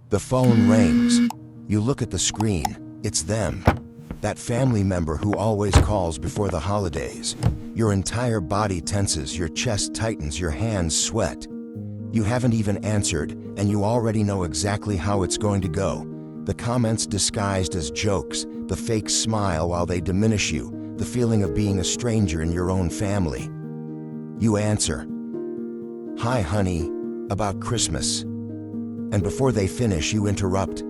The phone rings. You look at the screen. It's them. That family member who always calls before the holidays. Your entire body tenses, your chest tightens, your hands sweat. You haven't even answered, and you already know exactly how it's going to go. The comments disguised as jokes, the fake smile while they diminish you, the feeling of being a stranger in your own family. You answer, "Hi, honey, about Christmas." And before they finish, you interrupt,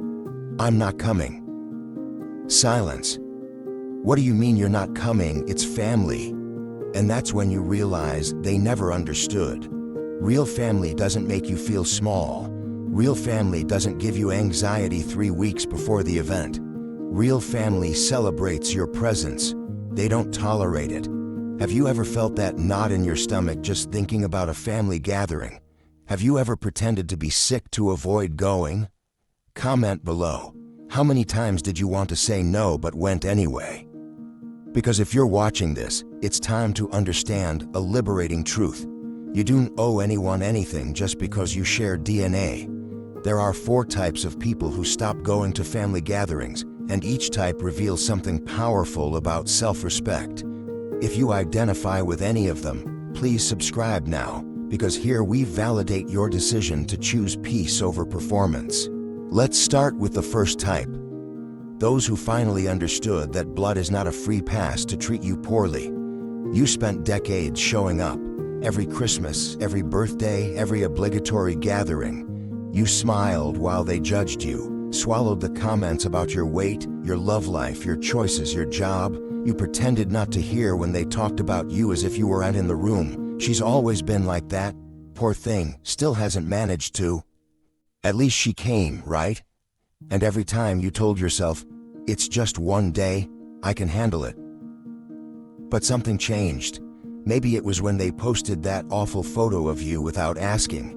"I'm not coming." Silence. "What do you mean you're not coming? It's family." And that's when you realize they never understood. Real family doesn't make you feel small. Real family doesn't give you anxiety 3 weeks before the event. Real family celebrates your presence. They don't tolerate it. Have you ever felt that knot in your stomach just thinking about a family gathering? Have you ever pretended to be sick to avoid going? Comment below. How many times did you want to say no but went anyway? Because if you're watching this, it's time to understand a liberating truth. You don't owe anyone anything just because you share DNA. There are 4 types of people who stop going to family gatherings, and each type reveals something powerful about self-respect. If you identify with any of them, please subscribe now, because here we validate your decision to choose peace over performance. Let's start with the first type. Those who finally understood that blood is not a free pass to treat you poorly. You spent decades showing up. Every Christmas, every birthday, every obligatory gathering. You smiled while they judged you, swallowed the comments about your weight, your love life, your choices, your job. You pretended not to hear when they talked about you as if you weren't in the room. She's always been like that. Poor thing, still hasn't managed to. At least she came, right? And every time you told yourself, "It's just one day, I can handle it." But something changed. Maybe it was when they posted that awful photo of you without asking.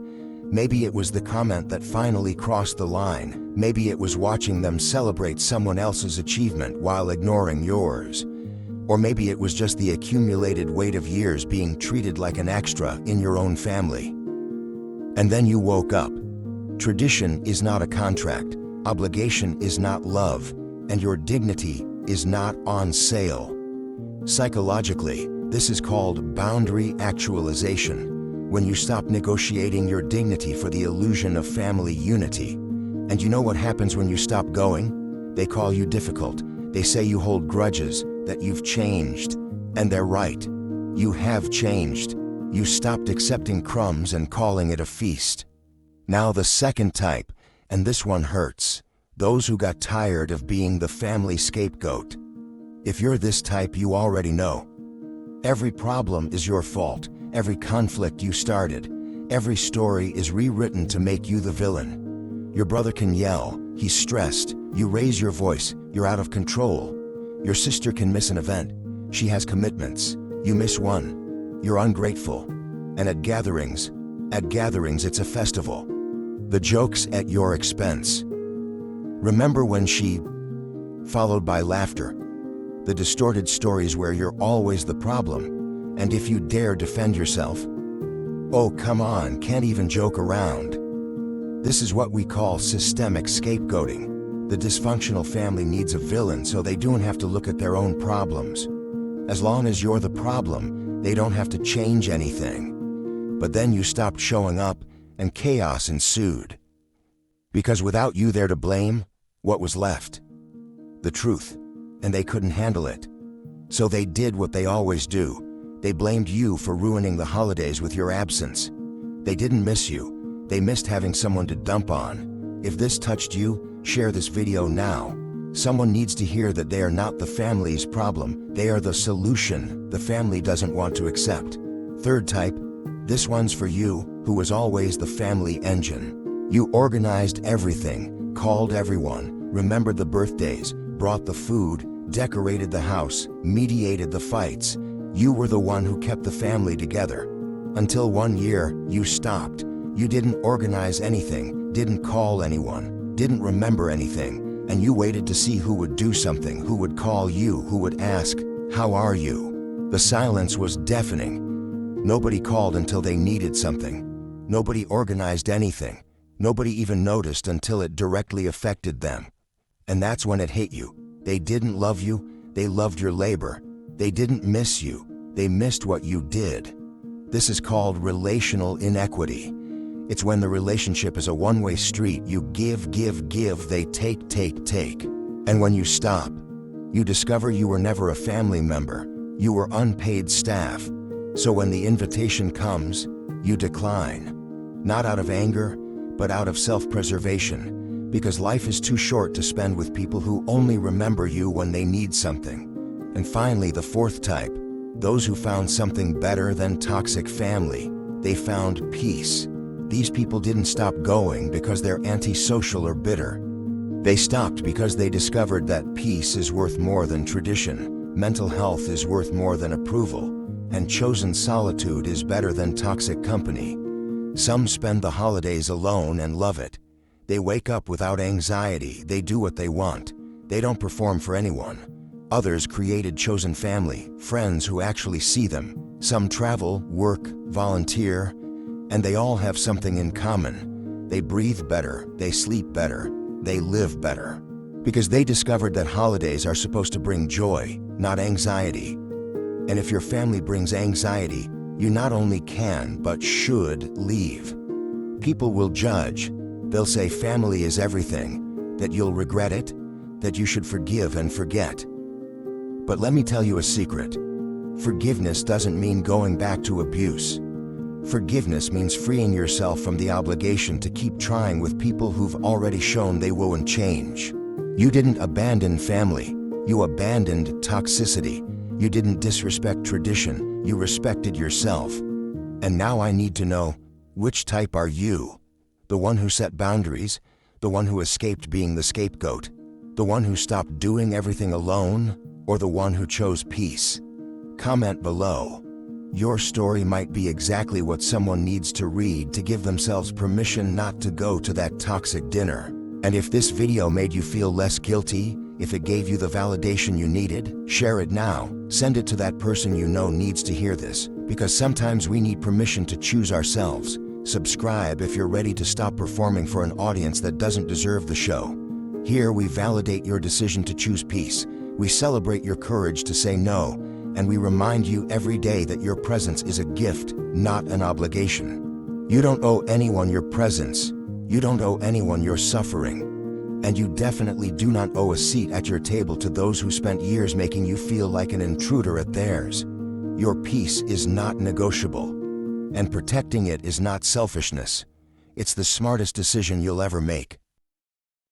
Maybe it was the comment that finally crossed the line. Maybe it was watching them celebrate someone else's achievement while ignoring yours. Or maybe it was just the accumulated weight of years being treated like an extra in your own family. And then you woke up. Tradition is not a contract, obligation is not love, and your dignity is not on sale. Psychologically, this is called boundary actualization. When you stop negotiating your dignity for the illusion of family unity. And you know what happens when you stop going? They call you difficult. They say you hold grudges, that you've changed. And they're right. You have changed. You stopped accepting crumbs and calling it a feast. Now the second type, and this one hurts. Those who got tired of being the family scapegoat. If you're this type, you already know. Every problem is your fault. Every conflict you started. Every story is rewritten to make you the villain. Your brother can yell. He's stressed. You raise your voice. You're out of control. Your sister can miss an event. She has commitments. You miss one. You're ungrateful. And at gatherings, it's a festival. The jokes at your expense. Remember when she... Followed by laughter. The distorted stories where you're always the problem. And if you dare defend yourself, oh, come on, can't even joke around. This is what we call systemic scapegoating. The dysfunctional family needs a villain so they don't have to look at their own problems. As long as you're the problem, they don't have to change anything. But then you stopped showing up, and chaos ensued. Because without you there to blame, what was left? The truth. And they couldn't handle it. So they did what they always do. They blamed you for ruining the holidays with your absence. They didn't miss you. They missed having someone to dump on. If this touched you, share this video now. Someone needs to hear that they are not the family's problem. They are the solution the family doesn't want to accept. Third type, this one's for you, who was always the family engine. You organized everything, called everyone, remembered the birthdays, brought the food, decorated the house, mediated the fights. You were the one who kept the family together. Until one year, you stopped. You didn't organize anything, didn't call anyone, didn't remember anything, and you waited to see who would do something, who would call you, who would ask, "How are you?" The silence was deafening. Nobody called until they needed something. Nobody organized anything. Nobody even noticed until it directly affected them. And that's when it hit you. They didn't love you, they loved your labor. They didn't miss you, they missed what you did. This is called relational inequity. It's when the relationship is a one-way street. You give, they take, take. And when you stop, you discover you were never a family member. You were unpaid staff. So when the invitation comes, you decline. Not out of anger, but out of self-preservation, because life is too short to spend with people who only remember you when they need something. And finally, the fourth type, those who found something better than toxic family. They found peace. These people didn't stop going because they're antisocial or bitter. They stopped because they discovered that peace is worth more than tradition, mental health is worth more than approval, and chosen solitude is better than toxic company. Some spend the holidays alone and love it. They wake up without anxiety, they do what they want. They don't perform for anyone. Others created chosen family, friends who actually see them. Some travel, work, volunteer, and they all have something in common. They breathe better, they sleep better, they live better. Because they discovered that holidays are supposed to bring joy, not anxiety. And if your family brings anxiety, you not only can, but should leave. People will judge. They'll say family is everything, that you'll regret it, that you should forgive and forget. But let me tell you a secret. Forgiveness doesn't mean going back to abuse. Forgiveness means freeing yourself from the obligation to keep trying with people who've already shown they won't change. You didn't abandon family, you abandoned toxicity. You didn't disrespect tradition, you respected yourself. And now I need to know, which type are you? The one who set boundaries, the one who escaped being the scapegoat, the one who stopped doing everything alone, or the one who chose peace? Comment below. Your story might be exactly what someone needs to read to give themselves permission not to go to that toxic dinner. And if this video made you feel less guilty, if it gave you the validation you needed, share it now. Send it to that person you know needs to hear this, because sometimes we need permission to choose ourselves. Subscribe if you're ready to stop performing for an audience that doesn't deserve the show. Here we validate your decision to choose peace. We celebrate your courage to say no, and we remind you every day that your presence is a gift, not an obligation. You don't owe anyone your presence. You don't owe anyone your suffering. And you definitely do not owe a seat at your table to those who spent years making you feel like an intruder at theirs. Your peace is not negotiable, and protecting it is not selfishness. It's the smartest decision you'll ever make.